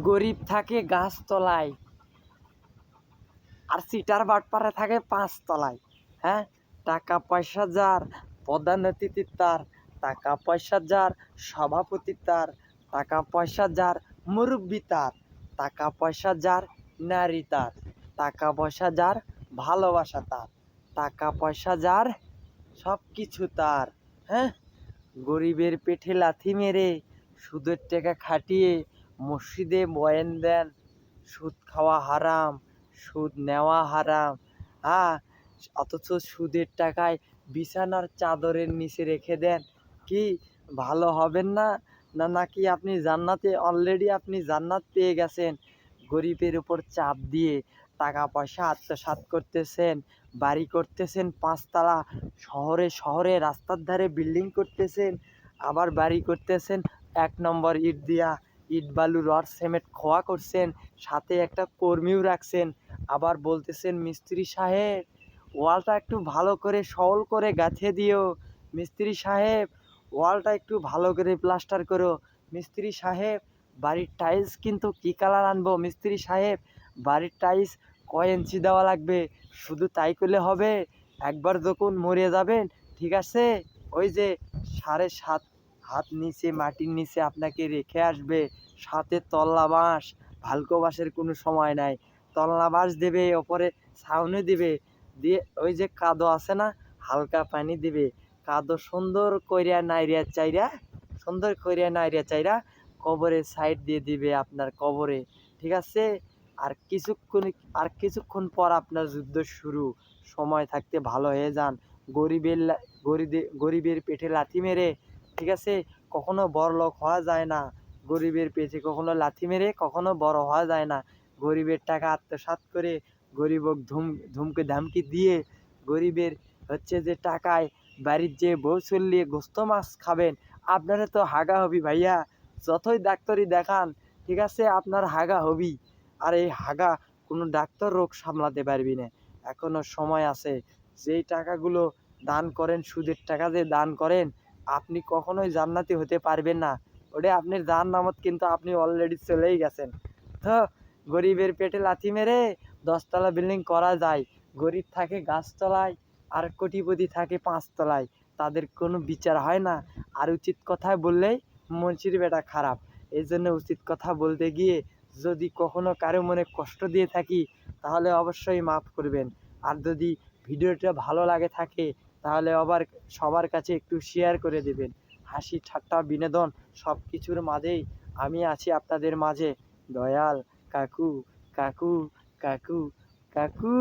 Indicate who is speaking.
Speaker 1: গরিব থাকে গাছতলায় আর সিটার বাটপারে থাকে 5 তলায়। হ্যাঁ, টাকা পয়সা যার প্রধান অতিথি তার, টাকা পয়সা যার সভাপতি তার, টাকা পয়সা যার মুরব্বি তার, টাকা পয়সা যার নারী তার, টাকা পয়সা যার ভালোবাসা তার, টাকা পয়সা যার সব কিছু তার। হ্যাঁ, গরিবের পেটে লাথি মেরে সুদের টাকা খাটিয়ে মসজিদে বয়ান দেন, সুদ খাওয়া হারাম, সুদ নেওয়া হারাম। হ্যাঁ, অথচ সুদের টাকায় বিছানার চাদরের নিচে রেখে দেন। কি ভালো হবেন না? নাকি আপনি জান্নাতে অলরেডি আপনি জান্নাত পেয়ে গেছেন? গরিবের উপর চাপ দিয়ে টাকা পয়সা আত্মসাৎ করতেছেন, বাড়ি করতেছেন 5 তালা, শহরে শহরে রাস্তার ধারে বিল্ডিং করতেছেন, আবার বাড়ি করতেছেন 1 নম্বর ইট দিয়া, ইট বালু রড সিমেন্ট খোয়া করছেন, সাথে একটা কর্মীও রাখছেন। আবার বলতেছেন মিস্ত্রি সাহেব ওয়ালটা একটু ভালো করে সওল করে গাঁথে দিও, মিস্ত্রি সাহেব ওয়ালটা একটু ভালো করে প্লাস্টার করো, মিস্ত্রি সাহেব বাড়ির টাইলস কিন্তু কী কালার আনবো, মিস্ত্রি সাহেব বাড়ির টাইলস কয় ইঞ্চি দেওয়া লাগবে। শুধু তাই করলে হবে? একবার যখন মরে যাবেন, ঠিক আছে, ওই যে 7.5 হাত নিচে মাটির নিচে আপনাকে রেখে আসবে, সাথে তল্লা বাঁশ, ভালকো বাঁশের কোনো সময় নাই, তল্লা বাঁশ দেবে, ওপরে ছাউনি দিবে, দিয়ে ওই যে কাদো আছে না, হালকা পানি দিবে, কাদো সুন্দর কইরা নাইরিয়া চাইরা, সুন্দর কইরা নাইরিয়া চাইরা কবরের সাইড দিয়ে দিবে আপনার কবরে, ঠিক আছে। আর কিছুক্ষণ পর আপনার যুদ্ধ শুরু। সময় থাকতে ভালো হয়ে যান। গরিবের পেটে লাথি মেরে, ঠিক আছে, কখনো বড়লোক হওয়া যায় না। গরিবের পেটে কখনো লাথি মেরে কখনো বড় হওয়া যায় না। গরিবের টাকা আত্মসাৎ করে, গরিবক ধুমকে ধামকি দিয়ে, গরিবের হচ্ছে যে টাকায় বাড়ির যে বউ চললিয়ে গোস্ত মাছ খাবেন, আপনারা তো হাগা হবি ভাইয়া। যতই ডাক্তারি দেখান, ঠিক আছে, আপনার হাগা হবি। আর এই হাগা কোনো ডাক্তার রোগ সামলাতে পারবি না। এখনো সময় আছে। যেই টাকাগুলো দান করেন, সুদের টাকা যে দান করেন, আপনি কখনোই জান্নাতি হতে পারবেন না। ওটা আপনার জাহান্নামত কিন্তু আপনি অলরেডি চলেই গেছেন। তো গরিবের পেটে লাথি মেরে 10 তলা বিল্ডিং করা যায়। গরিব থাকে গাছতলায় আর কোটিপতি থাকে 5 তলায়। তাদের কোনো বিচার হয় না। আর উচিত কথা বললেই মুন্সির বেটা খারাপ। এই জন্য উচিত কথা বলতে গিয়ে যদি কখনো কারো মনে কষ্ট দিয়ে থাকি, তাহলে অবশ্যই মাফ করবেন। আর যদি ভিডিওটা ভালো লাগে থাকে, তাহলে আবার সবার কাছে একটু শেয়ার করে দেবেন। হাসি ঠাট্টা বিনোদন সব কিছুর মাঝেই আমি আছি আপনাদের মাঝে। দয়াল কাকু, কাকু, কাকু, কাকু।